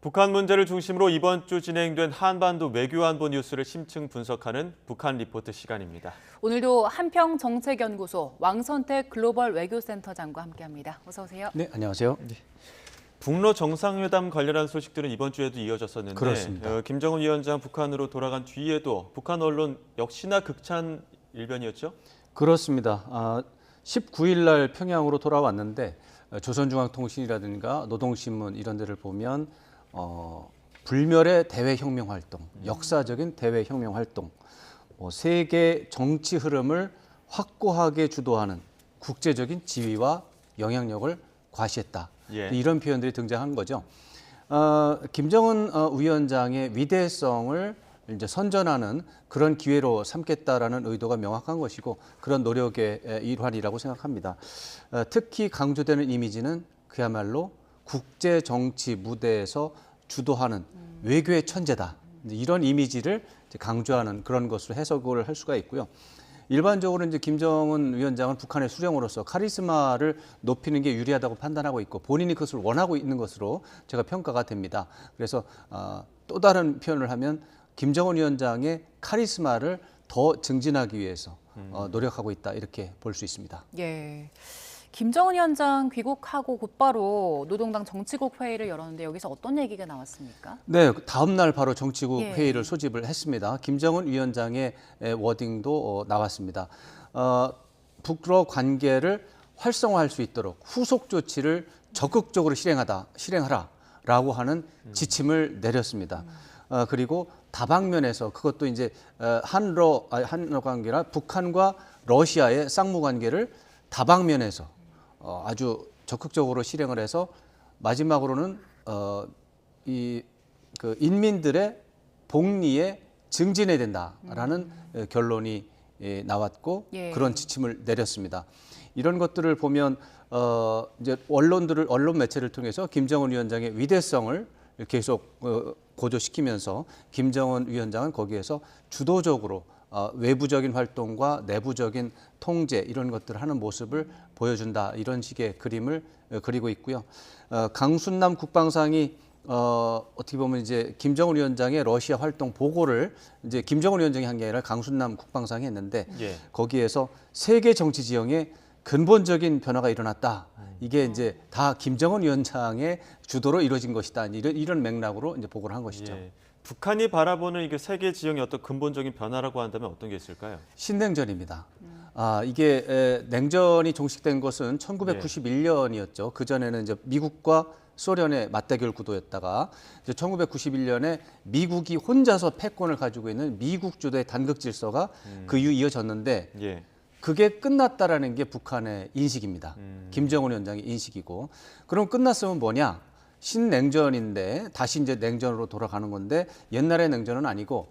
북한 문제를 중심으로 이번 주 진행된 한반도 외교안보 뉴스를 심층 분석하는 북한 리포트 시간입니다. 오늘도 한평정책연구소 왕선택 글로벌 외교센터장과 함께합니다. 어서 오세요. 네, 안녕하세요. 북러 정상회담 관련한 소식들은 이번 주에도 이어졌었는데 그렇습니다. 김정은 위원장 북한으로 돌아간 뒤에도 북한 언론 역시나 극찬 일변이었죠? 그렇습니다. 19일 날 평양으로 돌아왔는데 조선중앙통신이라든가 노동신문 이런 데를 보면 불멸의 대외혁명 활동, 역사적인 대외혁명 활동, 세계 정치 흐름을 확고하게 주도하는 국제적인 지위와 영향력을 과시했다. 예. 이런 표현들이 등장한 거죠. 김정은 위원장의 위대성을 이제 선전하는 그런 기회로 삼겠다라는 의도가 명확한 것이고 그런 노력의 일환이라고 생각합니다. 특히 강조되는 이미지는 그야말로 국제 정치 무대에서 주도하는 외교의 천재다. 이런 이미지를 강조하는 그런 것으로 해석을 할 수가 있고요. 일반적으로 이제 김정은 위원장은 북한의 수령으로서 카리스마를 높이는 게 유리하다고 판단하고 있고 본인이 그것을 원하고 있는 것으로 제가 평가가 됩니다. 그래서 또 다른 표현을 하면 김정은 위원장의 카리스마를 더 증진하기 위해서 노력하고 있다 이렇게 볼 수 있습니다. 예. 김정은 위원장 귀국하고 곧바로 노동당 정치국 회의를 열었는데 여기서 어떤 얘기가 나왔습니까? 네, 다음 날 바로 정치국 예. 회의를 소집을 했습니다. 김정은 위원장의 워딩도 나왔습니다. 북러 관계를 활성화할 수 있도록 후속 조치를 적극적으로 실행하라라고 하는 지침을 내렸습니다. 그리고 다방면에서 그것도 이제 한러 관계나 북한과 러시아의 쌍무 관계를 다방면에서 아주 적극적으로 실행을 해서 마지막으로는 그 인민들의 복리에 증진해야 된다라는 결론이 나왔고 예. 그런 지침을 내렸습니다. 이런 것들을 보면 이제 언론 매체를 통해서 김정은 위원장의 위대성을 계속 고조시키면서 김정은 위원장은 거기에서 주도적으로 외부적인 활동과 내부적인 통제 이런 것들을 하는 모습을 보여준다 이런 식의 그림을 그리고 있고요. 강순남 국방상이 어떻게 보면 이제 김정은 위원장의 러시아 활동 보고를 이제 김정은 위원장이 한 게 아니라 강순남 국방상이 했는데 예. 거기에서 세계 정치 지형에 근본적인 변화가 일어났다. 이게 이제 다 김정은 위원장의 주도로 이루어진 것이다. 이런 맥락으로 이제 보고를 한 것이죠. 예. 북한이 바라보는 이게 세계 지형의 어떤 근본적인 변화라고 한다면 어떤 게 있을까요? 신냉전입니다. 이게 냉전이 종식된 것은 1991년이었죠. 그 전에는 이제 미국과 소련의 맞대결 구도였다가 이제 1991년에 미국이 혼자서 패권을 가지고 있는 미국 주도의 단극 질서가 그 이후 이어졌는데 예. 그게 끝났다라는 게 북한의 인식입니다. 김정은 위원장의 인식이고 그럼 끝났으면 뭐냐? 신냉전인데 다시 이제 냉전으로 돌아가는 건데 옛날의 냉전은 아니고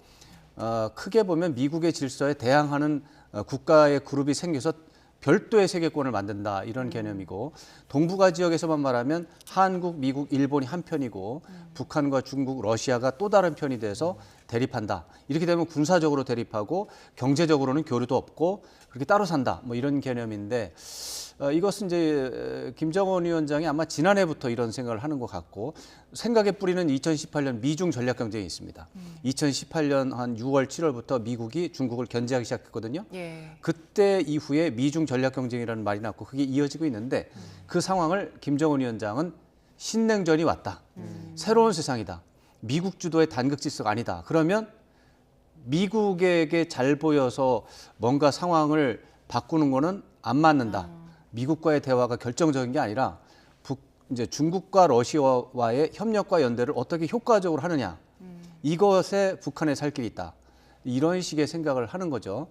크게 보면 미국의 질서에 대항하는 국가의 그룹이 생겨서 별도의 세계권을 만든다 이런 개념이고 동북아 지역에서만 말하면 한국, 미국, 일본이 한 편이고 북한과 중국, 러시아가 또 다른 편이 돼서 대립한다. 이렇게 되면 군사적으로 대립하고 경제적으로는 교류도 없고 그렇게 따로 산다. 뭐 이런 개념인데 이것은 이제 김정은 위원장이 아마 지난해부터 이런 생각을 하는 것 같고 생각의 뿌리는 2018년 미중 전략 경쟁이 있습니다. 2018년 한 6월, 7월부터 미국이 중국을 견제하기 시작했거든요. 예. 그때 이후에 미중 전략 경쟁이라는 말이 나왔고 그게 이어지고 있는데 그 상황을 김정은 위원장은 신냉전이 왔다. 새로운 세상이다. 미국 주도의 단극 질서가 아니다. 그러면 미국에게 잘 보여서 뭔가 상황을 바꾸는 거는 안 맞는다. 미국과의 대화가 결정적인 게 아니라 이제 중국과 러시아와의 협력과 연대를 어떻게 효과적으로 하느냐. 이것에 북한에 살 길이 있다. 이런 식의 생각을 하는 거죠.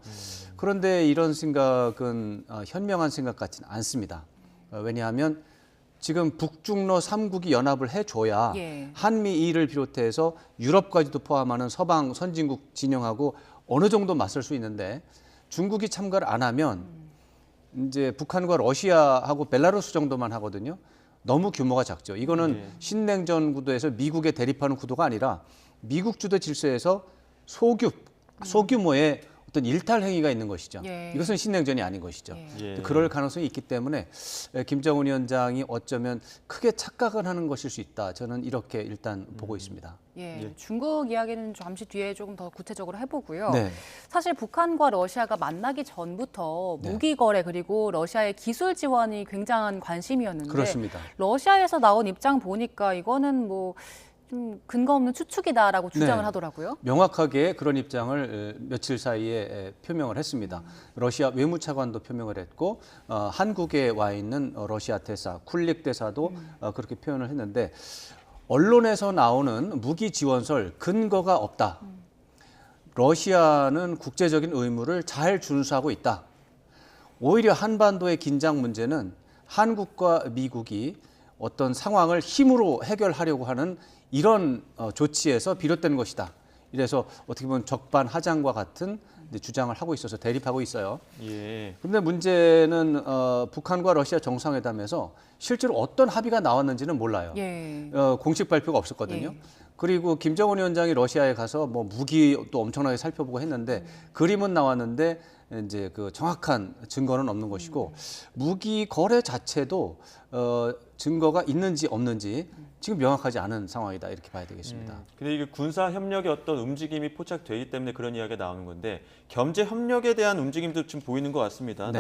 그런데 이런 생각은 현명한 생각 같지는 않습니다. 왜냐하면 지금 북중러 3국이 연합을 해줘야 예. 한미일을 비롯해서 유럽까지도 포함하는 서방 선진국 진영하고 어느 정도 맞설 수 있는데 중국이 참가를 안 하면 이제 북한과 러시아하고 벨라루스 정도만 하거든요. 너무 규모가 작죠. 이거는 신냉전 구도에서 미국에 대립하는 구도가 아니라 미국 주도 질서에서 소규모의 어떤 일탈 행위가 있는 것이죠. 예. 이것은 신냉전이 아닌 것이죠. 예. 예. 그럴 가능성이 있기 때문에 김정은 위원장이 어쩌면 크게 착각을 하는 것일 수 있다. 저는 이렇게 일단 보고 있습니다. 예. 예. 중국 이야기는 잠시 뒤에 조금 더 구체적으로 해보고요. 네. 사실 북한과 러시아가 만나기 전부터 네. 무기 거래 그리고 러시아의 기술 지원이 굉장한 관심이었는데 그렇습니다. 러시아에서 나온 입장 보니까 이거는 뭐 좀 근거 없는 추측이다라고 주장을 네. 하더라고요. 명확하게 그런 입장을 며칠 사이에 표명을 했습니다. 러시아 외무차관도 표명을 했고 한국에 와 있는 러시아 대사, 쿨릭 대사도 그렇게 표현을 했는데 언론에서 나오는 무기 지원설 근거가 없다. 러시아는 국제적인 의무를 잘 준수하고 있다. 오히려 한반도의 긴장 문제는 한국과 미국이 어떤 상황을 힘으로 해결하려고 하는 이런 조치에서 비롯된 것이다. 이래서 어떻게 보면 적반하장과 같은 주장을 하고 있어서 대립하고 있어요. 예. 그런데 문제는 북한과 러시아 정상회담에서 실제로 어떤 합의가 나왔는지는 몰라요. 예. 공식 발표가 없었거든요. 예. 그리고 김정은 위원장이 러시아에 가서 뭐 무기도 엄청나게 살펴보고 했는데 그림은 나왔는데 이제 그 정확한 증거는 없는 것이고 무기 거래 자체도 증거가 있는지 없는지 지금 명확하지 않은 상황이다 이렇게 봐야 되겠습니다. 근데 이게 군사 협력의 어떤 움직임이 포착되기 때문에 그런 이야기가 나오는 건데 경제 협력에 대한 움직임도 좀 보이는 것 같습니다. 네.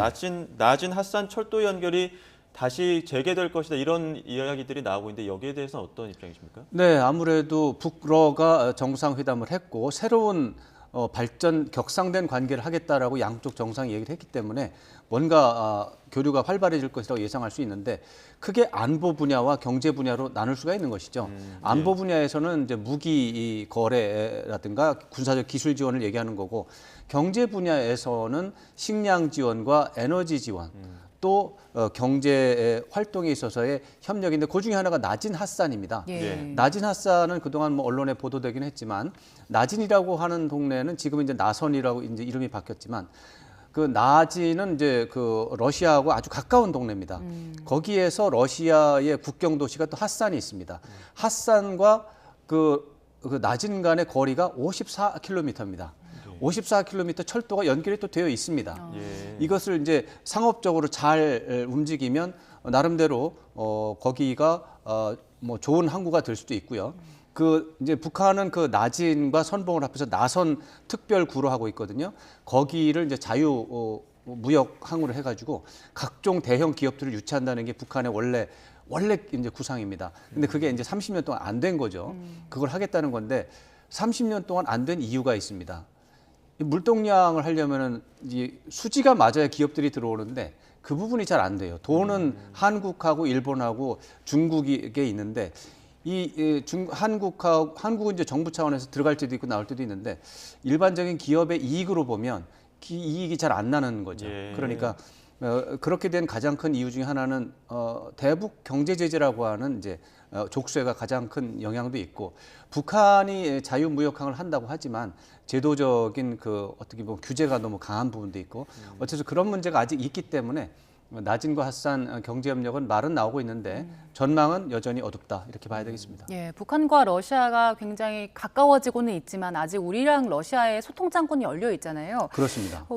나진 핫산 철도 연결이 다시 재개될 것이다 이런 이야기들이 나오고 있는데 여기에 대해서는 어떤 입장이십니까? 네, 아무래도 북러가 정상회담을 했고 새로운 발전 격상된 관계를 하겠다라고 양쪽 정상이 얘기를 했기 때문에 뭔가 교류가 활발해질 것이라고 예상할 수 있는데 크게 안보 분야와 경제 분야로 나눌 수가 있는 것이죠. 안보 분야에서는 이제 무기 거래라든가 군사적 기술 지원을 얘기하는 거고 경제 분야에서는 식량 지원과 에너지 지원 또 경제 활동에 있어서의 협력인데 그 중에 하나가 나진 핫산입니다. 예. 네. 나진 핫산은 그동안 뭐 언론에 보도되긴 했지만 나진이라고 하는 동네는 지금 이제 나선이라고 이제 이름이 바뀌었지만 그 나진은 이제 그 러시아하고 아주 가까운 동네입니다. 거기에서 러시아의 국경 도시가 또 핫산이 있습니다. 핫산과 그 나진 간의 거리가 54km입니다. 54km 철도가 연결이 또 되어 있습니다. 예. 이것을 이제 상업적으로 잘 움직이면 나름대로 거기가 뭐 좋은 항구가 될 수도 있고요. 그 이제 북한은 그 나진과 선봉을 합해서 나선 특별구로 하고 있거든요. 거기를 이제 자유 무역 항으로 해가지고 각종 대형 기업들을 유치한다는 게 북한의 원래 이제 구상입니다. 근데 그게 이제 30년 동안 안 된 거죠. 그걸 하겠다는 건데 30년 동안 안 된 이유가 있습니다. 이 물동량을 하려면은 이 수지가 맞아야 기업들이 들어오는데 그 부분이 잘 안 돼요. 돈은 한국하고 일본하고 중국에 있는데 한국은 이제 정부 차원에서 들어갈 때도 있고 나올 때도 있는데 일반적인 기업의 이익으로 보면 이익이 잘 안 나는 거죠. 예. 그러니까 그렇게 된 가장 큰 이유 중에 하나는 대북 경제 제재라고 하는 이제 족쇄가 가장 큰 영향도 있고 북한이 자유무역항을 한다고 하지만 제도적인 그 어떻게 보면 규제가 너무 강한 부분도 있고 어째서 그런 문제가 아직 있기 때문에 나진과 핫산 경제협력은 말은 나오고 있는데 전망은 여전히 어둡다 이렇게 봐야 되겠습니다. 예, 북한과 러시아가 굉장히 가까워지고는 있지만 아직 우리랑 러시아의 소통 창구는 열려 있잖아요. 그렇습니다.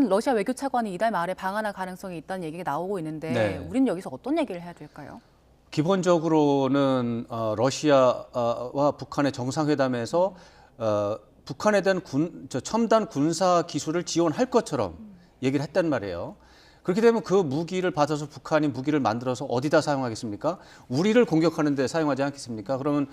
러시아 외교차관이 이달 말에 방한할 가능성이 있다는 얘기가 나오고 있는데 네. 우리는 여기서 어떤 얘기를 해야 될까요? 기본적으로는 러시아와 북한의 정상회담에서 북한에 대한 첨단 군사 기술을 지원할 것처럼 얘기를 했단 말이에요. 그렇게 되면 그 무기를 받아서 북한이 무기를 만들어서 어디다 사용하겠습니까? 우리를 공격하는 데 사용하지 않겠습니까? 그러면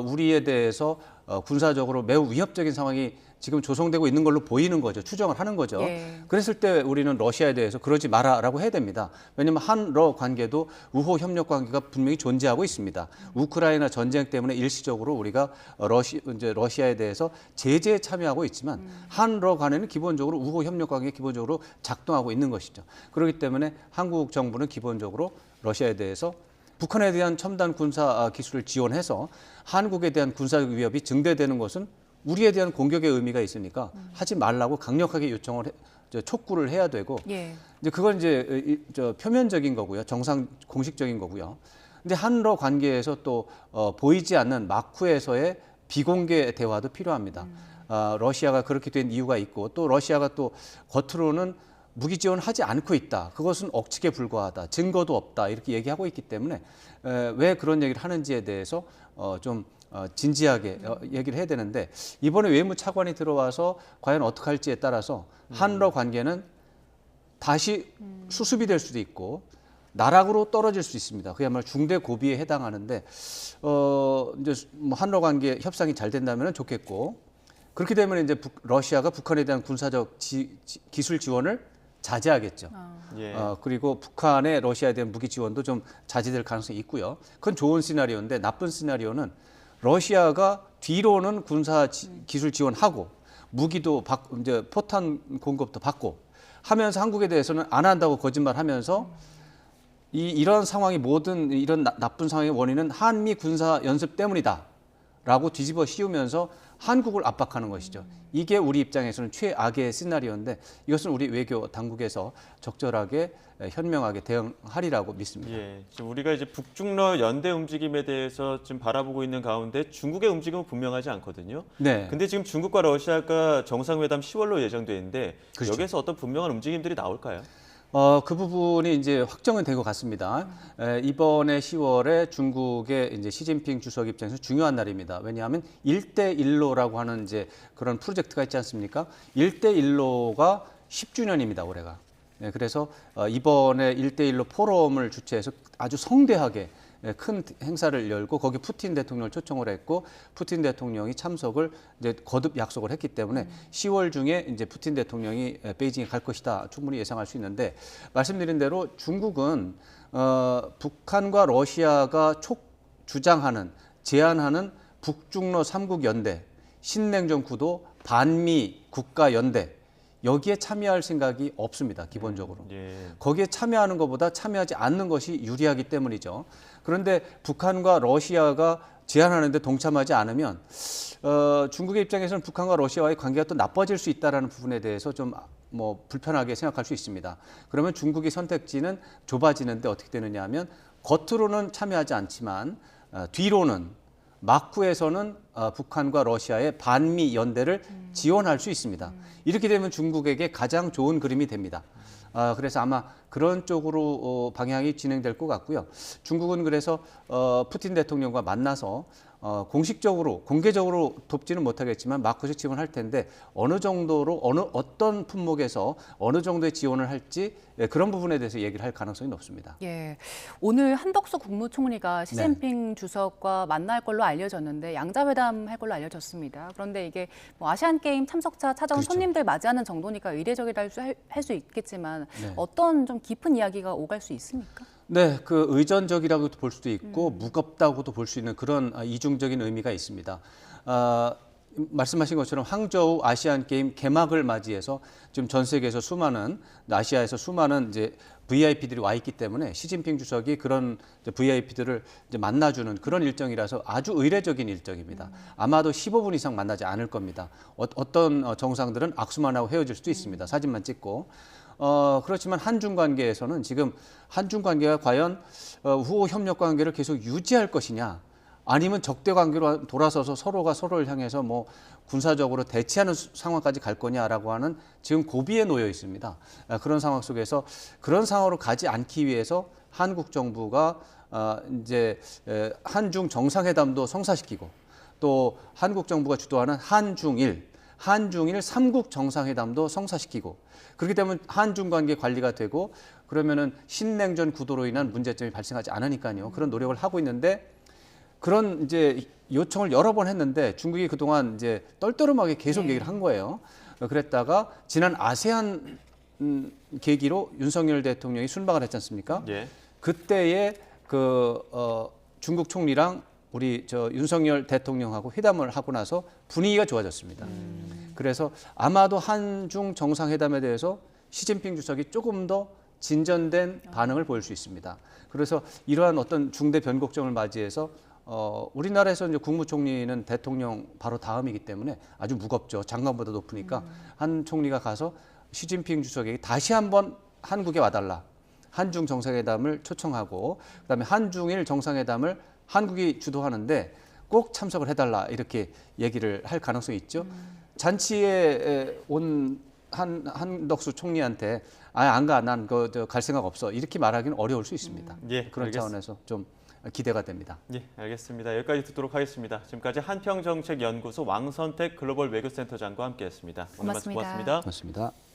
우리에 대해서 군사적으로 매우 위협적인 상황이 지금 조성되고 있는 걸로 보이는 거죠. 추정을 하는 거죠. 예. 그랬을 때 우리는 러시아에 대해서 그러지 마라라고 해야 됩니다. 왜냐하면 한러 관계도 우호 협력 관계가 분명히 존재하고 있습니다. 우크라이나 전쟁 때문에 일시적으로 우리가 러시아에 대해서 제재에 참여하고 있지만 한러 간에는 기본적으로 우호 협력 관계 기본적으로 작동하고 있는 것이죠. 그렇기 때문에 한국 정부는 기본적으로 러시아에 대해서 북한에 대한 첨단 군사 기술을 지원해서 한국에 대한 군사적 위협이 증대되는 것은 우리에 대한 공격의 의미가 있으니까 하지 말라고 강력하게 촉구를 해야 되고 예. 이제 그건 이제 표면적인 거고요. 공식적인 거고요. 근데 한러 관계에서 또 보이지 않는 마쿠에서의 비공개 대화도 필요합니다. 러시아가 그렇게 된 이유가 있고 또 러시아가 또 겉으로는 무기 지원하지 않고 있다. 그것은 억측에 불과하다. 증거도 없다. 이렇게 얘기하고 있기 때문에 왜 그런 얘기를 하는지에 대해서 좀 진지하게 얘기를 해야 되는데 이번에 외무차관이 들어와서 과연 어떻게 할지에 따라서 한러 관계는 다시 수습이 될 수도 있고 나락으로 떨어질 수 있습니다. 그야말로 중대 고비에 해당하는데 이제 뭐 한러 관계 협상이 잘 된다면 좋겠고 그렇게 되면 이제 러시아가 북한에 대한 군사적 기술 지원을 자제하겠죠. 예. 그리고 북한의 러시아에 대한 무기 지원도 좀 자제될 가능성이 있고요. 그건 좋은 시나리오인데 나쁜 시나리오는 러시아가 뒤로는 군사 기술 지원하고 무기도 이제 포탄 공급도 받고 하면서 한국에 대해서는 안 한다고 거짓말하면서 이런 상황이 모든 이런 나쁜 상황의 원인은 한미 군사 연습 때문이다라고 뒤집어 씌우면서 한국을 압박하는 것이죠. 이게 우리 입장에서는 최악의 시나리오인데 이것은 우리 외교 당국에서 적절하게 현명하게 대응하리라고 믿습니다. 예, 지금 우리가 이제 북중러 연대 움직임에 대해서 지금 바라보고 있는 가운데 중국의 움직임은 분명하지 않거든요. 네. 근데 지금 중국과 러시아가 정상회담 10월로 예정돼 있는데 그렇죠. 여기에서 어떤 분명한 움직임들이 나올까요? 그 부분이 이제 확정은 된 것 같습니다. 이번에 10월에 중국의 이제 시진핑 주석 입장에서 중요한 날입니다. 왜냐하면 1대1로라고 하는 이제 그런 프로젝트가 있지 않습니까? 1대1로가 10주년입니다, 올해가. 네, 그래서 이번에 1대1로 포럼을 주최해서 아주 성대하게 큰 행사를 열고 거기 푸틴 대통령을 초청을 했고 푸틴 대통령이 참석을 이제 거듭 약속을 했기 때문에 10월 중에 이제 푸틴 대통령이 베이징에 갈 것이다 충분히 예상할 수 있는데 말씀드린 대로 중국은 북한과 러시아가 주장하는 제안하는 북중러 3국 연대 신냉전 구도 반미 국가 연대 여기에 참여할 생각이 없습니다. 기본적으로. 예. 거기에 참여하는 것보다 참여하지 않는 것이 유리하기 때문이죠. 그런데 북한과 러시아가 제안하는데 동참하지 않으면 중국의 입장에서는 북한과 러시아와의 관계가 또 나빠질 수 있다는 부분에 대해서 좀 뭐 불편하게 생각할 수 있습니다. 그러면 중국의 선택지는 좁아지는데 어떻게 되느냐 하면 겉으로는 참여하지 않지만 뒤로는 막후에서는 북한과 러시아의 반미 연대를 지원할 수 있습니다. 이렇게 되면 중국에게 가장 좋은 그림이 됩니다. 그래서 아마 그런 쪽으로 방향이 진행될 것 같고요. 중국은 그래서 푸틴 대통령과 만나서 공식적으로 공개적으로 돕지는 못하겠지만 마크식 지원할 텐데 어느 정도로 어떤 품목에서 어느 정도의 지원을 할지 그런 부분에 대해서 얘기를 할 가능성이 높습니다. 예, 오늘 한덕수 국무총리가 시진핑 주석과 만날 걸로 알려졌는데 양자회담 할 걸로 알려졌습니다. 그런데 이게 뭐 아시안 게임 참석자 찾아온 그렇죠. 손님들 맞이하는 정도니까 의례적이라 할 수 있겠지만 네. 어떤 좀 깊은 이야기가 오갈 수 있습니까? 네, 그 의전적이라고도 볼 수도 있고 무겁다고도 볼 수 있는 그런 이중적인 의미가 있습니다. 말씀하신 것처럼 항저우 아시안 게임 개막을 맞이해서 지금 전 세계에서 수많은 아시아에서 수많은 이제 VIP들이 와 있기 때문에 시진핑 주석이 그런 VIP들을 이제 만나주는 그런 일정이라서 아주 의례적인 일정입니다. 아마도 15분 이상 만나지 않을 겁니다. 어떤 정상들은 악수만 하고 헤어질 수도 있습니다. 사진만 찍고. 그렇지만 한중 관계에서는 지금 한중 관계가 과연 후호 협력 관계를 계속 유지할 것이냐 아니면 적대 관계로 돌아서서 서로가 서로를 향해서 뭐 군사적으로 대치하는 상황까지 갈 거냐라고 하는 지금 고비에 놓여 있습니다. 그런 상황 속에서 그런 상황으로 가지 않기 위해서 한국 정부가 이제 한중 정상회담도 성사시키고 또 한국 정부가 주도하는 한중일 3국 정상회담도 성사시키고 그렇게 되면 한중 관계 관리가 되고 그러면은 신냉전 구도로 인한 문제점이 발생하지 않으니까요. 그런 노력을 하고 있는데 그런 이제 요청을 여러 번 했는데 중국이 그동안 이제 떨떠름하게 계속 얘기를 한 거예요. 그랬다가 지난 아세안 계기로 윤석열 대통령이 순방을 했지 않습니까? 예. 그때에 중국 총리랑 우리 윤석열 대통령하고 회담을 하고 나서 분위기가 좋아졌습니다. 그래서 아마도 한중 정상회담에 대해서 시진핑 주석이 조금 더 진전된 반응을 보일 수 있습니다. 그래서 이러한 어떤 중대 변곡점을 맞이해서 우리나라에서 이제 국무총리는 대통령 바로 다음이기 때문에 아주 무겁죠. 장관보다 높으니까 한 총리가 가서 시진핑 주석에게 다시 한번 한국에 와달라. 한중 정상회담을 초청하고 그다음에 한중일 정상회담을 한국이 주도하는데 꼭 참석을 해달라 이렇게 얘기를 할 가능성이 있죠. 잔치에 온 한덕수 총리한테 안 가, 난 갈 생각 없어 이렇게 말하기는 어려울 수 있습니다. 예, 그런 차원에서 좀 기대가 됩니다. 예, 알겠습니다. 여기까지 듣도록 하겠습니다. 지금까지 한평정책연구소 왕선택 글로벌 외교센터장과 함께했습니다. 오늘 말씀 고맙습니다. 고맙습니다. 고맙습니다.